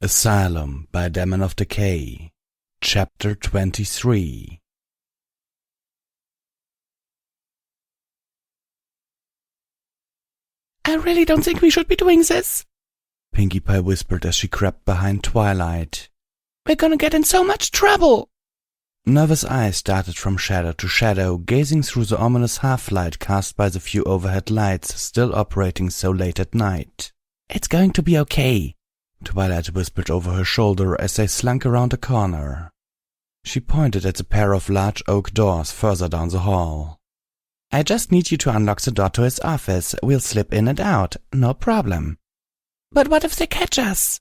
Asylum by Demon of Decay, Chapter 23. I really don't think we should be doing this, Pinkie Pie whispered as she crept behind Twilight. We're gonna get in so much trouble. Nervous eyes darted from shadow to shadow, gazing through the ominous half-light cast by the few overhead lights still operating so late at night. It's going to be okay, Twilight whispered over her shoulder as they slunk around a corner. She pointed at a pair of large oak doors further down the hall. I just need you to unlock the door to his office. We'll slip in and out, no problem. But what if they catch us?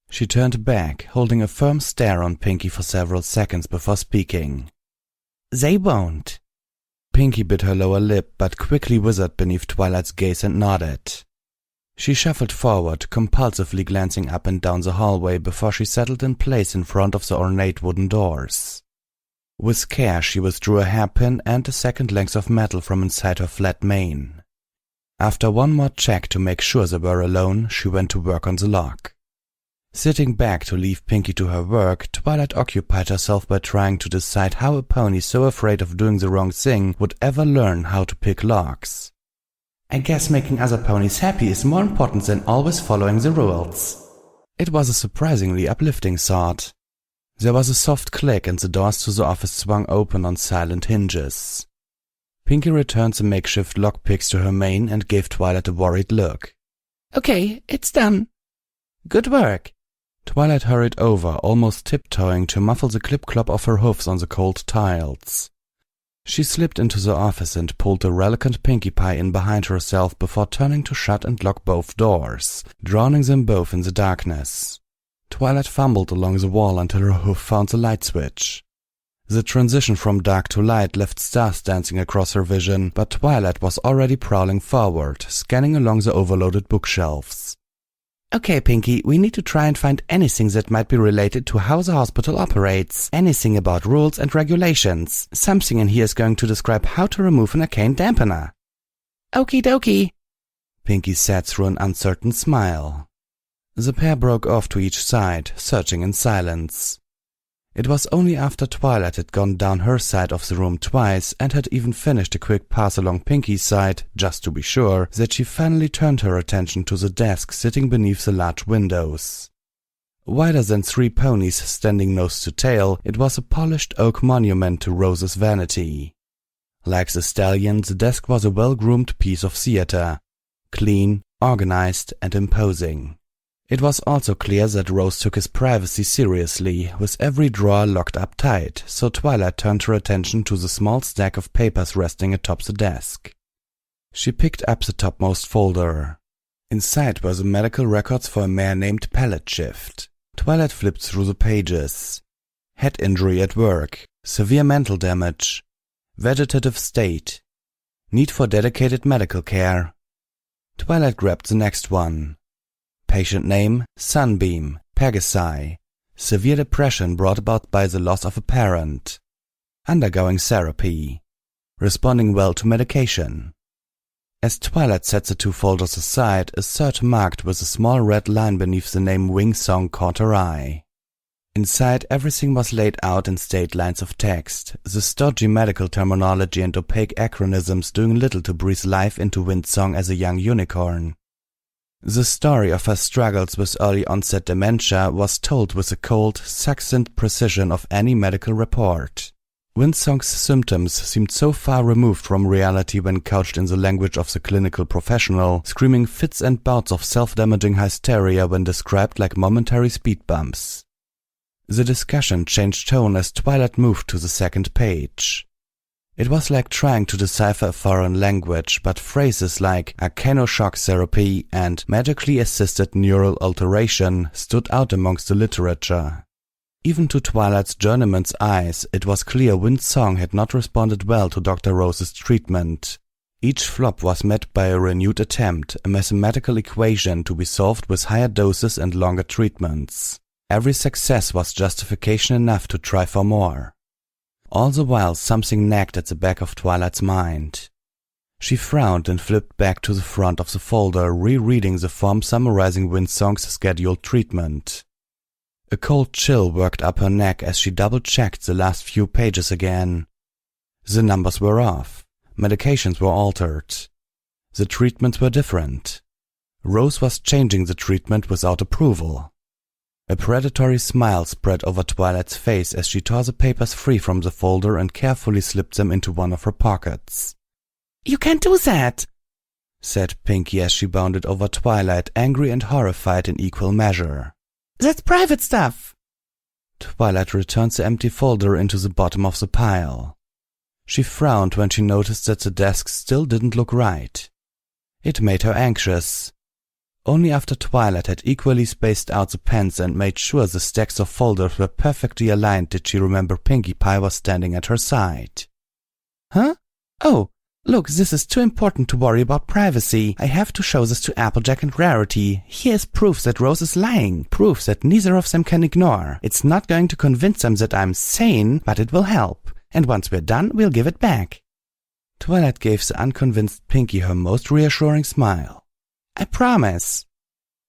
She turned back, holding a firm stare on Pinkie for several seconds before speaking. They won't. Pinkie bit her lower lip, but quickly withered beneath Twilight's gaze and nodded. She shuffled forward, compulsively glancing up and down the hallway before she settled in place in front of the ornate wooden doors. With care, she withdrew a hairpin and a second length of metal from inside her flat mane. After one more check to make sure they were alone, she went to work on the lock. Sitting back to leave Pinkie to her work, Twilight occupied herself by trying to decide how a pony so afraid of doing the wrong thing would ever learn how to pick locks. I guess making other ponies happy is more important than always following the rules. It was a surprisingly uplifting thought. There was a soft click and the doors to the office swung open on silent hinges. Pinkie returned the makeshift lockpicks to her mane and gave Twilight a worried look. Okay, it's done. Good work. Twilight hurried over, almost tiptoeing to muffle the clip-clop of her hoofs on the cold tiles. She slipped into the office and pulled the reluctant Pinkie Pie in behind herself before turning to shut and lock both doors, drowning them both in the darkness. Twilight fumbled along the wall until her hoof found the light switch. The transition from dark to light left stars dancing across her vision, but Twilight was already prowling forward, scanning along the overloaded bookshelves. Okay, Pinkie, we need to try and find anything that might be related to how the hospital operates. Anything about rules and regulations. Something in here is going to describe how to remove an arcane dampener. Okie dokie, Pinkie said through an uncertain smile. The pair broke off to each side, searching in silence. It was only after Twilight had gone down her side of the room twice and had even finished a quick pass along Pinkie's side, just to be sure, that she finally turned her attention to the desk sitting beneath the large windows. Wider than three ponies standing nose to tail, it was a polished oak monument to Rose's vanity. Like the stallion, the desk was a well-groomed piece of theater, clean, organized, and imposing. It was also clear that Rose took his privacy seriously, with every drawer locked up tight, so Twilight turned her attention to the small stack of papers resting atop the desk. She picked up the topmost folder. Inside were the medical records for a mare named Pallet Shift. Twilight flipped through the pages. Head injury at work, severe mental damage, vegetative state, need for dedicated medical care. Twilight grabbed the next one. Patient name, Sunbeam, Pegasi. Severe depression brought about by the loss of a parent. Undergoing therapy. Responding well to medication. As Twilight set the two folders aside, a third marked with a small red line beneath the name Wing Song caught her eye. Inside, everything was laid out in straight lines of text, the stodgy medical terminology and opaque acronyms doing little to breathe life into Windsong as a young unicorn. The story of her struggles with early-onset dementia was told with the cold, succinct precision of any medical report. Windsong's symptoms seemed so far removed from reality when couched in the language of the clinical professional, screaming fits and bouts of self-damaging hysteria when described like momentary speed bumps. The discussion changed tone as Twilight moved to the second page. It was like trying to decipher a foreign language, but phrases like arcanoshock therapy and magically assisted neural alteration stood out amongst the literature. Even to Twilight's journeyman's eyes, it was clear Windsong had not responded well to Dr. Rose's treatment. Each flop was met by a renewed attempt, a mathematical equation to be solved with higher doses and longer treatments. Every success was justification enough to try for more. All the while something nagged at the back of Twilight's mind. She frowned and flipped back to the front of the folder, rereading the form summarizing Windsong's scheduled treatment. A cold chill worked up her neck as she double-checked the last few pages again. The numbers were off. Medications were altered. The treatments were different. Rose was changing the treatment without approval. A predatory smile spread over Twilight's face as she tore the papers free from the folder and carefully slipped them into one of her pockets. "You can't do that," said Pinky as she bounded over Twilight, angry and horrified in equal measure. "That's private stuff." Twilight returned the empty folder into the bottom of the pile. She frowned when she noticed that the desk still didn't look right. It made her anxious. Only after Twilight had equally spaced out the pens and made sure the stacks of folders were perfectly aligned did she remember Pinkie Pie was standing at her side. "Huh? Oh, look, this is too important to worry about privacy. I have to show this to Applejack and Rarity. Here is proof that Rose is lying. Proof that neither of them can ignore. It's not going to convince them that I'm sane, but it will help. And once we're done, we'll give it back." Twilight gave the unconvinced Pinky her most reassuring smile. "I promise."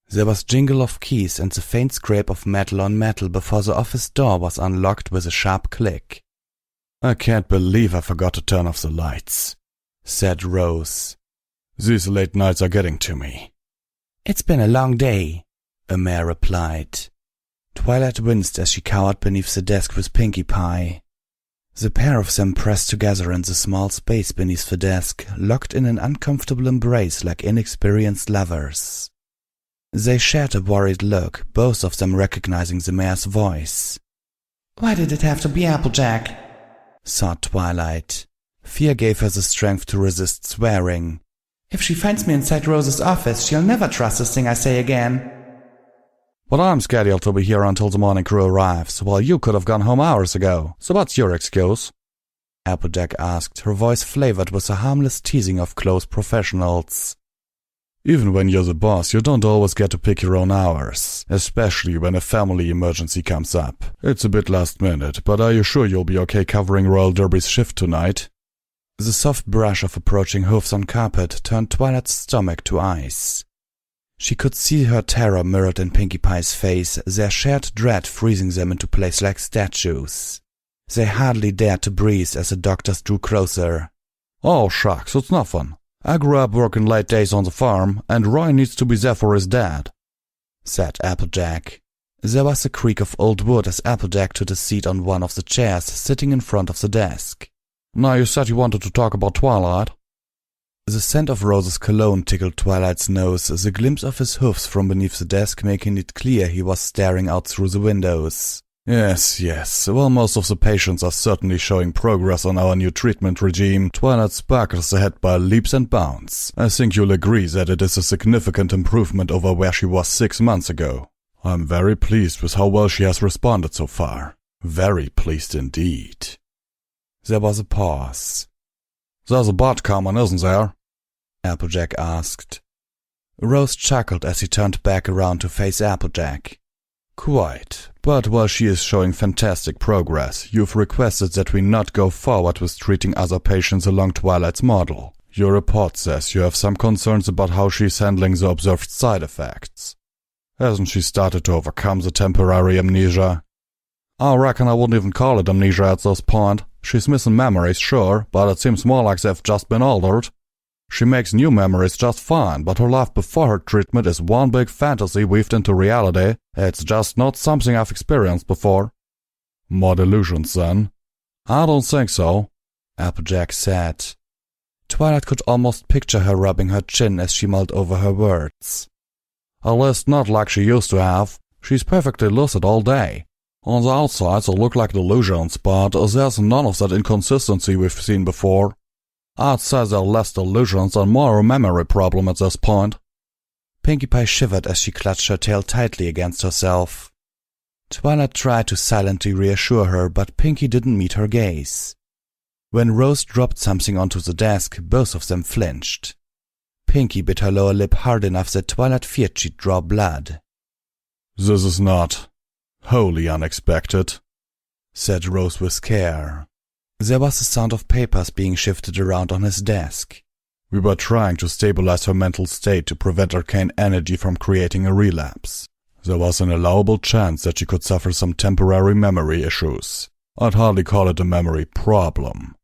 There was jingle of keys and the faint scrape of metal on metal before the office door was unlocked with a sharp click. "I can't believe I forgot to turn off the lights," said Rose. "These late nights are getting to me." "It's been a long day," Amare replied. Twilight winced as she cowered beneath the desk with Pinkie Pie. The pair of them pressed together in the small space beneath the desk, locked in an uncomfortable embrace like inexperienced lovers. They shared a worried look, both of them recognizing the mayor's voice. "Why did it have to be Applejack?" thought Twilight. Fear gave her the strength to resist swearing. "If she finds me inside Rose's office, she'll never trust a thing I say again." "But I'm scheduled to be here until the morning crew arrives, while you could have gone home hours ago, so what's your excuse?" Applejack asked, her voice flavored with a harmless teasing of close professionals. "Even when you're the boss, you don't always get to pick your own hours, especially when a family emergency comes up. It's a bit last minute, but are you sure you'll be okay covering Royal Derby's shift tonight?" The soft brush of approaching hooves on carpet turned Twilight's stomach to ice. She could see her terror mirrored in Pinkie Pie's face, their shared dread freezing them into place like statues. They hardly dared to breathe as the doctors drew closer. "Oh, shucks, it's nothing. I grew up working late days on the farm, and Roy needs to be there for his dad," said Applejack. There was a creak of old wood as Applejack took a seat on one of the chairs sitting in front of the desk. "Now you said you wanted to talk about Twilight." The scent of Rose's cologne tickled Twilight's nose, the glimpse of his hoofs from beneath the desk making it clear he was staring out through the windows. Yes. Well, most of the patients are certainly showing progress on our new treatment regime. Twilight sparkles ahead by leaps and bounds. I think you'll agree that it is a significant improvement over where she was 6 months ago. I'm very pleased with how well she has responded so far. Very pleased indeed." There was a pause. "There's a bot coming, isn't there?" Applejack asked. Rose chuckled as he turned back around to face Applejack. "Quite. But while she is showing fantastic progress, you've requested that we not go forward with treating other patients along Twilight's model. Your report says you have some concerns about how she's handling the observed side effects. Hasn't she started to overcome the temporary amnesia?" "I reckon I wouldn't even call it amnesia at this point. She's missing memories, sure, but it seems more like they've just been altered. She makes new memories just fine, but her life before her treatment is one big fantasy weaved into reality. It's just not something I've experienced before." "More delusions, then?" "I don't think so," Applejack said. Twilight could almost picture her rubbing her chin as she mulled over her words. "At least not like she used to have. She's perfectly lucid all day. On the outside they look like delusions, but there's none of that inconsistency we've seen before. I'd say they're less delusions and more a memory problem at this point." Pinkie Pie shivered as she clutched her tail tightly against herself. Twilight tried to silently reassure her, but Pinkie didn't meet her gaze. When Rose dropped something onto the desk, both of them flinched. Pinkie bit her lower lip hard enough that Twilight feared she'd draw blood. "This is not wholly unexpected," said Rose with care. There was the sound of papers being shifted around on his desk. "We were trying to stabilize her mental state to prevent arcane energy from creating a relapse. There was an allowable chance that she could suffer some temporary memory issues. I'd hardly call it a memory problem.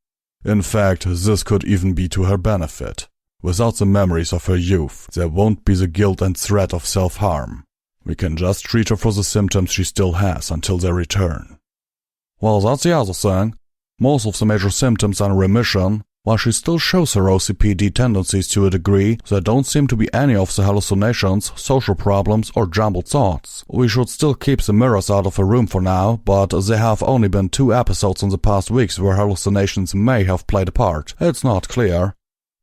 In fact, this could even be to her benefit. Without the memories of her youth, there won't be the guilt and threat of self-harm. We can just treat her for the symptoms she still has until they return. Well, that's the other thing. Most of the major symptoms are in remission. While she still shows her OCPD tendencies to a degree, there don't seem to be any of the hallucinations, social problems, or jumbled thoughts. We should still keep the mirrors out of her room for now, but there have only been 2 episodes in the past weeks where hallucinations may have played a part. It's not clear.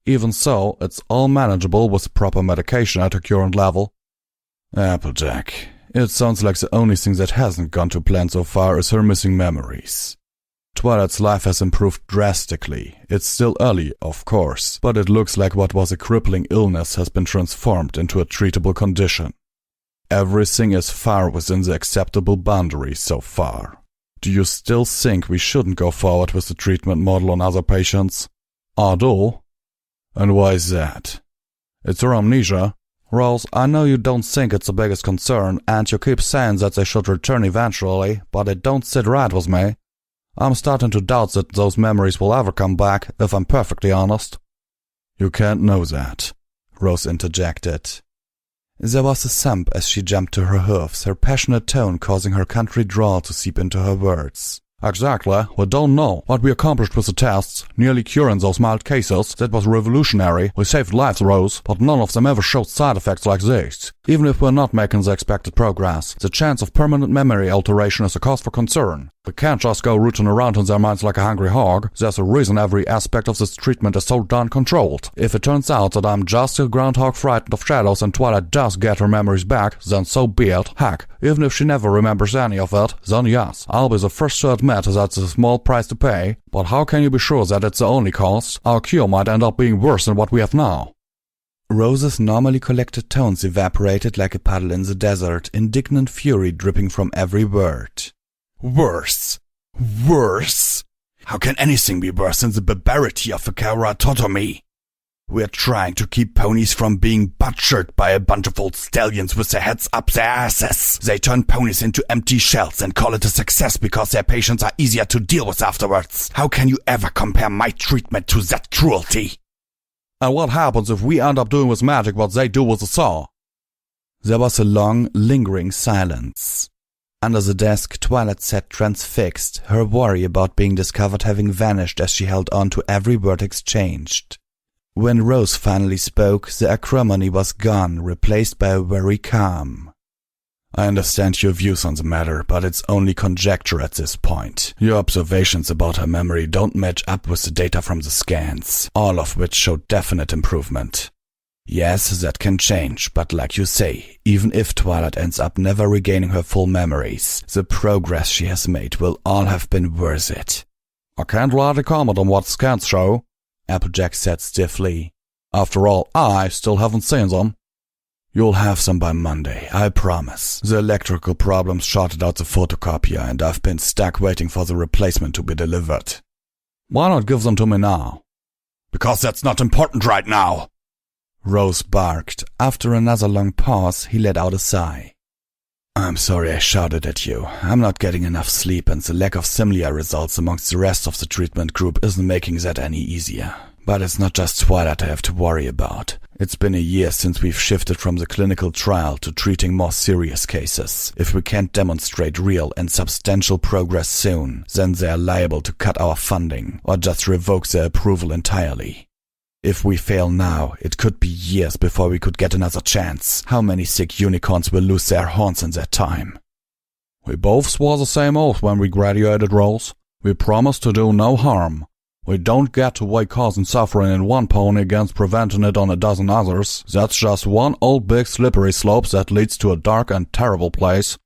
Even so, it's all manageable with proper medication at her current level. Applejack, it sounds like the only thing that hasn't gone to plan so far is her missing memories. Twilight's life has improved drastically. It's still early, of course, but it looks like what was a crippling illness has been transformed into a treatable condition. Everything is far within the acceptable boundaries so far. Do you still think we shouldn't go forward with the treatment model on other patients? I do. And why is that? It's her amnesia. Rose, I know you don't think it's the biggest concern, and you keep saying that they should return eventually, but it don't sit right with me. I'm starting to doubt that those memories will ever come back, if I'm perfectly honest. You can't know that, Rose interjected. There was a thump as she jumped to her hoofs, her passionate tone causing her country drawl to seep into her words. Exactly. We don't know. What we accomplished with the tests, nearly curing those mild cases, that was revolutionary. We saved lives, Rose, but none of them ever showed side effects like this. Even if we're not making the expected progress, the chance of permanent memory alteration is a cause for concern. We can't just go rooting around in their minds like a hungry hog. There's a reason every aspect of this treatment is so darn controlled. If it turns out that I'm just a groundhog frightened of shadows and Twilight does get her memories back, then so be it. Heck, even if she never remembers any of it, then yes, I'll be the first to admit that's a small price to pay. But how can you be sure that it's the only cost? Our cure might end up being worse than what we have now. Rose's normally collected tones evaporated like a puddle in the desert, indignant fury dripping from every word. Worse. Worse? How can anything be worse than the barbarity of a keratotomy? We're trying to keep ponies from being butchered by a bunch of old stallions with their heads up their asses. They turn ponies into empty shells and call it a success because their patients are easier to deal with afterwards. How can you ever compare my treatment to that cruelty? And what happens if we end up doing with magic what they do with a saw? There was a long, lingering silence. Under the desk, Twilight sat transfixed, her worry about being discovered having vanished as she held on to every word exchanged. When Rose finally spoke, the acrimony was gone, replaced by a very calm. I understand your views on the matter, but it's only conjecture at this point. Your observations about her memory don't match up with the data from the scans, all of which show definite improvement. Yes, that can change, but like you say, even if Twilight ends up never regaining her full memories, the progress she has made will all have been worth it. I can't rightly comment on what scans show, Applejack said stiffly. After all, I still haven't seen them. You'll have some by Monday, I promise. The electrical problems shorted out the photocopier and I've been stuck waiting for the replacement to be delivered. Why not give them to me now? Because that's not important right now, Rose barked. After another long pause, he let out a sigh. I'm sorry I shouted at you. I'm not getting enough sleep and the lack of similar results amongst the rest of the treatment group isn't making that any easier. But it's not just Twilight I have to worry about. It's been a year since we've shifted from the clinical trial to treating more serious cases. If we can't demonstrate real and substantial progress soon, then they're liable to cut our funding or just revoke their approval entirely. If we fail now, it could be years before we could get another chance. How many sick unicorns will lose their horns in that time? We both swore the same oath when we graduated, Rose. We promised to do no harm. We don't get to weigh causing suffering in one pony against preventing it on a dozen others. That's just one old big slippery slope that leads to a dark and terrible place.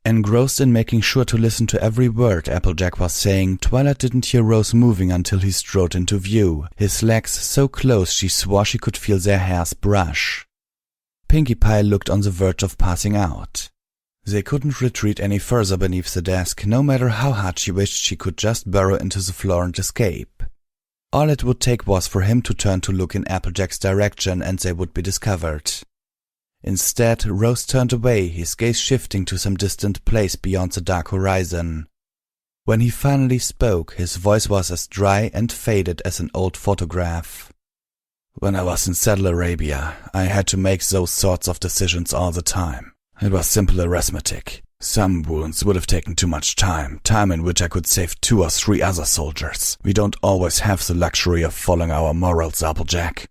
Engrossed in making sure to listen to every word Applejack was saying, Twilight didn't hear Rose moving until he strode into view, his legs so close she swore she could feel their hairs brush. Pinkie Pie looked on the verge of passing out. They couldn't retreat any further beneath the desk, no matter how hard she wished she could just burrow into the floor and escape. All it would take was for him to turn to look in Applejack's direction and they would be discovered. Instead, Rose turned away, his gaze shifting to some distant place beyond the dark horizon. When he finally spoke, his voice was as dry and faded as an old photograph. When I was in Saudi Arabia, I had to make those sorts of decisions all the time. It was simple arithmetic. Some wounds would have taken too much time in which I could save 2 or 3 other soldiers. We don't always have the luxury of following our morals, Applejack.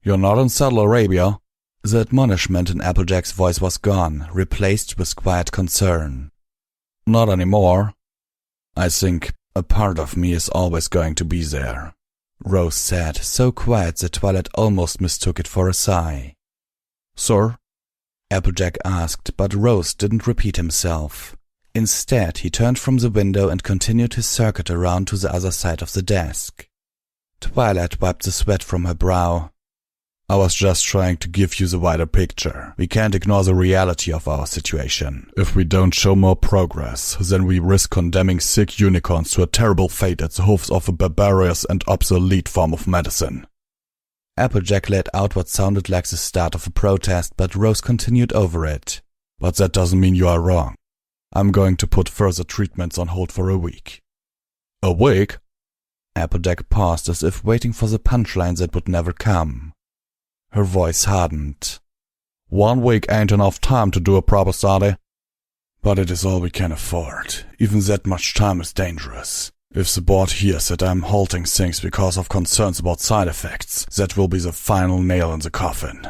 You're not in Saudi Arabia? The admonishment in Applejack's voice was gone, replaced with quiet concern. Not anymore. I think a part of me is always going to be there, Rose said, so quiet that Twilight almost mistook it for a sigh. Sir? Applejack asked, but Rose didn't repeat himself. Instead, he turned from the window and continued his circuit around to the other side of the desk. Twilight wiped the sweat from her brow. I was just trying to give you the wider picture. We can't ignore the reality of our situation. If we don't show more progress, then we risk condemning sick unicorns to a terrible fate at the hoofs of a barbarous and obsolete form of medicine. Applejack let out what sounded like the start of a protest, but Rose continued over it. But that doesn't mean you are wrong. I'm going to put further treatments on hold for a week. A week? Applejack paused as if waiting for the punchline that would never come. Her voice hardened. 1 week ain't enough time to do a proper study. But it is all we can afford. Even that much time is dangerous. If the board hears that I'm halting things because of concerns about side effects, that will be the final nail in the coffin.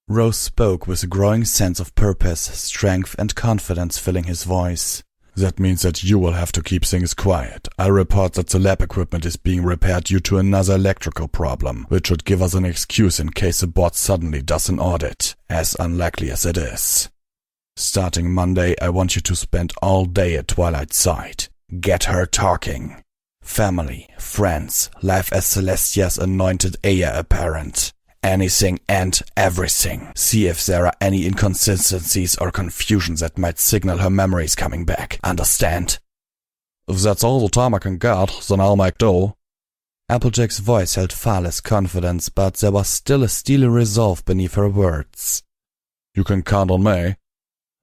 Rose spoke with a growing sense of purpose, strength and confidence filling his voice. That means that you will have to keep things quiet. I report that the lab equipment is being repaired due to another electrical problem, which would give us an excuse in case the board suddenly does an audit, as unlikely as it is. Starting Monday, I want you to spend all day at Twilight's side. Get her talking. Family, friends, life as Celestia's anointed heir apparent. Anything and everything. See if there are any inconsistencies or confusions that might signal her memories coming back. Understand? If that's all the time I can get, then I'll make do. Applejack's voice held far less confidence, but there was still a steely resolve beneath her words. You can count on me.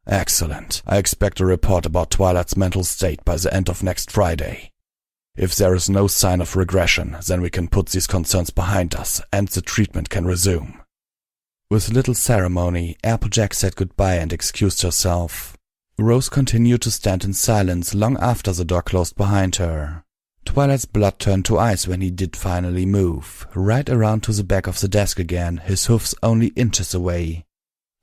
Excellent. I expect a report about Twilight's mental state by the end of next Friday. If there is no sign of regression, then we can put these concerns behind us, and the treatment can resume. With little ceremony, Applejack said goodbye and excused herself. Rose continued to stand in silence long after the door closed behind her. Twilight's blood turned to ice when he did finally move, right around to the back of the desk again, his hoofs only inches away.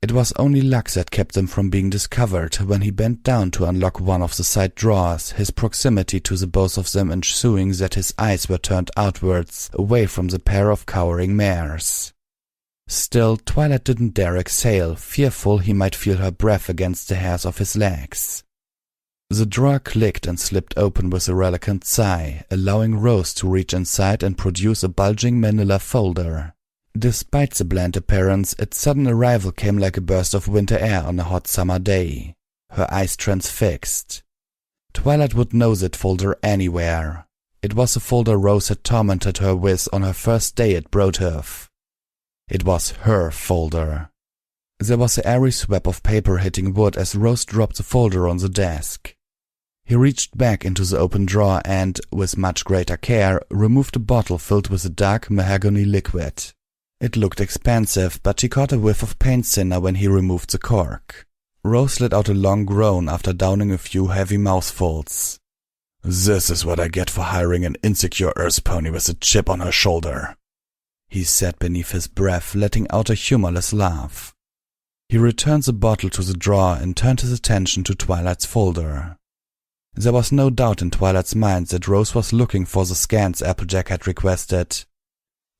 It was only luck that kept them from being discovered when he bent down to unlock one of the side drawers, his proximity to the both of them ensuing that his eyes were turned outwards, away from the pair of cowering mares. Still, Twilight didn't dare exhale, fearful he might feel her breath against the hairs of his legs. The drawer clicked and slipped open with a reluctant sigh, allowing Rose to reach inside and produce a bulging manila folder. Despite the bland appearance, its sudden arrival came like a burst of winter air on a hot summer day. Her eyes transfixed. Twilight would know that folder anywhere. It was the folder Rose had tormented her with on her first day at Broadhurst. It was her folder. There was an airy swap of paper hitting wood as Rose dropped the folder on the desk. He reached back into the open drawer and, with much greater care, removed a bottle filled with a dark mahogany liquid. It looked expensive, but she caught a whiff of paint thinner when he removed the cork. Rose let out a long groan after downing a few heavy mouthfuls. "This is what I get for hiring an insecure earth pony with a chip on her shoulder," he said beneath his breath, letting out a humorless laugh. He returned the bottle to the drawer and turned his attention to Twilight's folder. There was no doubt in Twilight's mind that Rose was looking for the scans Applejack had requested.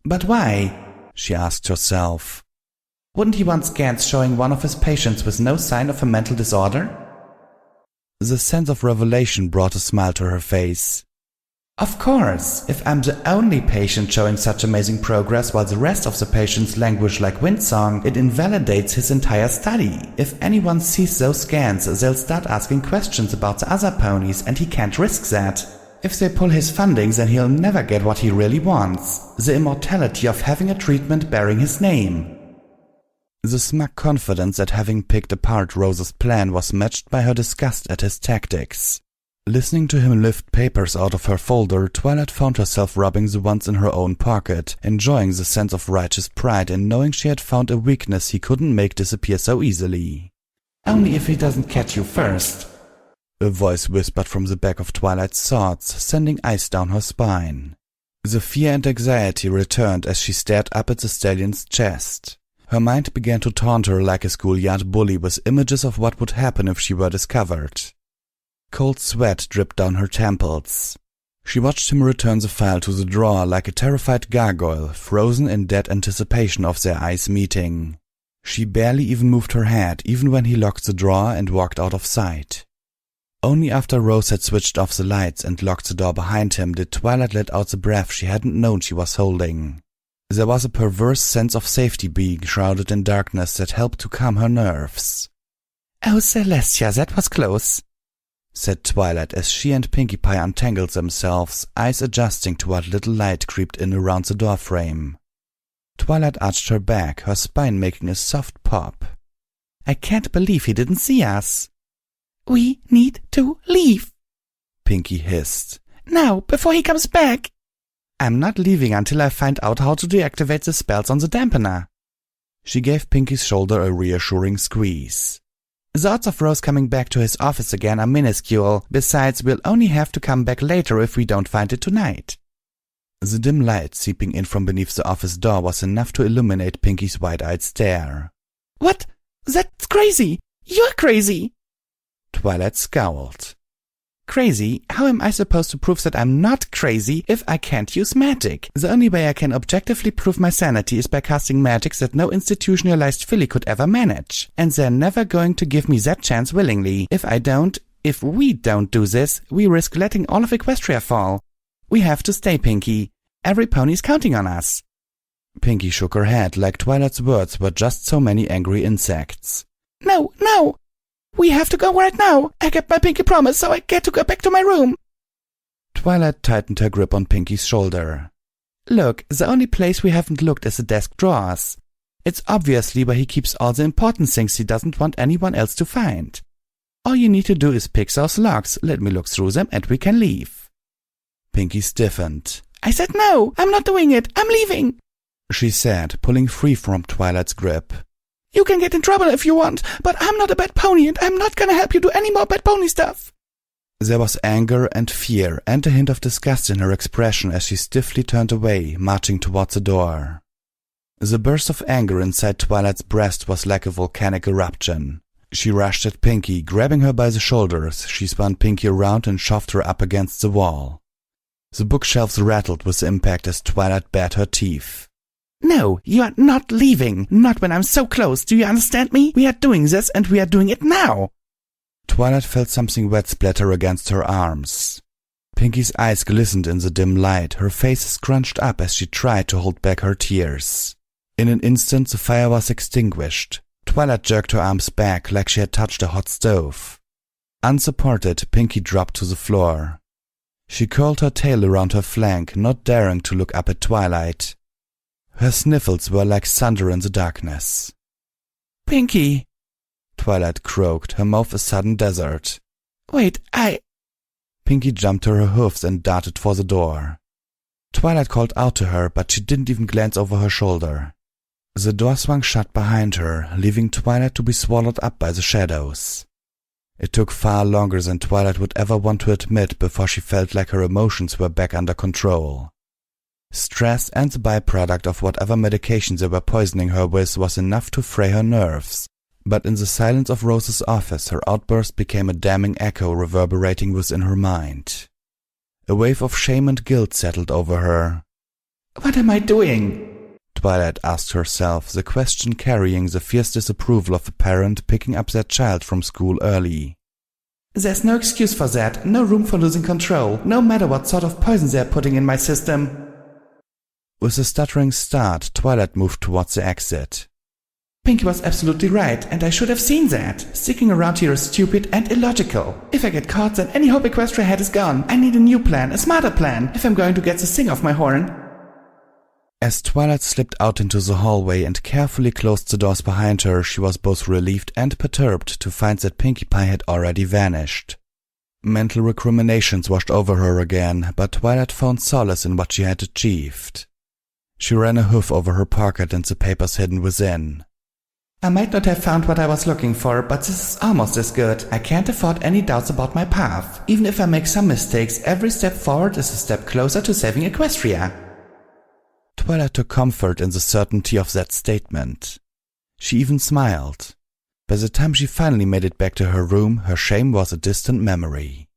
"But why?" she asked herself. "Wouldn't he want scans showing one of his patients with no sign of a mental disorder?" The sense of revelation brought a smile to her face. "Of course, if I'm the only patient showing such amazing progress while the rest of the patients languish like windsong, it invalidates his entire study. If anyone sees those scans, they'll start asking questions about the other ponies, and he can't risk that. If they pull his funding, then he'll never get what he really wants, the immortality of having a treatment bearing his name." The smug confidence at having picked apart Rose's plan was matched by her disgust at his tactics. Listening to him lift papers out of her folder, Twilight found herself rubbing the ones in her own pocket, enjoying the sense of righteous pride in knowing she had found a weakness he couldn't make disappear so easily. Only if he doesn't catch you first, a voice whispered from the back of Twilight's thoughts, sending ice down her spine. The fear and anxiety returned as she stared up at the stallion's chest. Her mind began to taunt her like a schoolyard bully with images of what would happen if she were discovered. Cold sweat dripped down her temples. She watched him return the file to the drawer like a terrified gargoyle, frozen in dead anticipation of their eyes meeting. She barely even moved her head, even when he locked the drawer and walked out of sight. Only after Rose had switched off the lights and locked the door behind him did Twilight let out the breath she hadn't known she was holding. There was a perverse sense of safety being shrouded in darkness that helped to calm her nerves. "Oh, Celestia, that was close," said Twilight as she and Pinkie Pie untangled themselves, eyes adjusting to what little light creeped in around the doorframe. Twilight arched her back, her spine making a soft pop. "I can't believe he didn't see us." "We need to leave," Pinkie hissed. "Now, before he comes back." "I'm not leaving until I find out how to deactivate the spells on the dampener." She gave Pinkie's shoulder a reassuring squeeze. "The odds of Rose coming back to his office again are minuscule. Besides, we'll only have to come back later if we don't find it tonight." The dim light seeping in from beneath the office door was enough to illuminate Pinkie's wide-eyed stare. "What? That's crazy! You're crazy!" Twilight scowled. "Crazy? How am I supposed to prove that I'm not crazy if I can't use magic? The only way I can objectively prove my sanity is by casting magics that no institutionalized filly could ever manage. And they're never going to give me that chance willingly. If we don't do this, we risk letting all of Equestria fall. We have to stay, Pinkie. Every pony's counting on us." Pinkie shook her head like Twilight's words were just so many angry insects. No! We have to go right now. I kept my pinky promise, so I get to go back to my room." Twilight tightened her grip on Pinkie's shoulder. "Look, the only place we haven't looked is the desk drawers. It's obviously where he keeps all the important things he doesn't want anyone else to find. All you need to do is pick those locks, let me look through them, and we can leave." Pinkie stiffened. "I said no! I'm not doing it! I'm leaving!" she said, pulling free from Twilight's grip. "You can get in trouble if you want, but I'm not a bad pony and I'm not gonna help you do any more bad pony stuff." There was anger and fear and a hint of disgust in her expression as she stiffly turned away, marching towards the door. The burst of anger inside Twilight's breast was like a volcanic eruption. She rushed at Pinkie, grabbing her by the shoulders. She spun Pinkie around and shoved her up against the wall. The bookshelves rattled with impact as Twilight bared her teeth. "No, you are not leaving. Not when I'm so close. Do you understand me? We are doing this, and we are doing it now." Twilight felt something wet splatter against her arms. Pinkie's eyes glistened in the dim light, her face scrunched up as she tried to hold back her tears. In an instant, the fire was extinguished. Twilight jerked her arms back like she had touched a hot stove. Unsupported, Pinkie dropped to the floor. She curled her tail around her flank, not daring to look up at Twilight. Her sniffles were like thunder in the darkness. "Pinkie!" Twilight croaked, her mouth a sudden desert. "Wait, Pinkie jumped to her hoofs and darted for the door. Twilight called out to her, but she didn't even glance over her shoulder. The door swung shut behind her, leaving Twilight to be swallowed up by the shadows. It took far longer than Twilight would ever want to admit before she felt like her emotions were back under control. Stress and the byproduct of whatever medication they were poisoning her with was enough to fray her nerves, but in the silence of Rose's office her outburst became a damning echo reverberating within her mind. A wave of shame and guilt settled over her. "What am I doing?" Twilight asked herself, the question carrying the fierce disapproval of a parent picking up their child from school early. "There's no excuse for that, no room for losing control, no matter what sort of poison they're putting in my system." With a stuttering start, Twilight moved towards the exit. "Pinkie was absolutely right, and I should have seen that. Sticking around here is stupid and illogical. If I get caught, then any hope Equestria had is gone. I need a new plan, a smarter plan, if I'm going to get this thing off my horn." As Twilight slipped out into the hallway and carefully closed the doors behind her, she was both relieved and perturbed to find that Pinkie Pie had already vanished. Mental recriminations washed over her again, but Twilight found solace in what she had achieved. She ran a hoof over her pocket and the papers hidden within. I might not have found what I was looking for, but this is almost as good. I can't afford any doubts about my path. Even if I make some mistakes, every step forward is a step closer to saving Equestria. Twilight took comfort in the certainty of that statement. She even smiled. By the time she finally made it back to her room, her shame was a distant memory.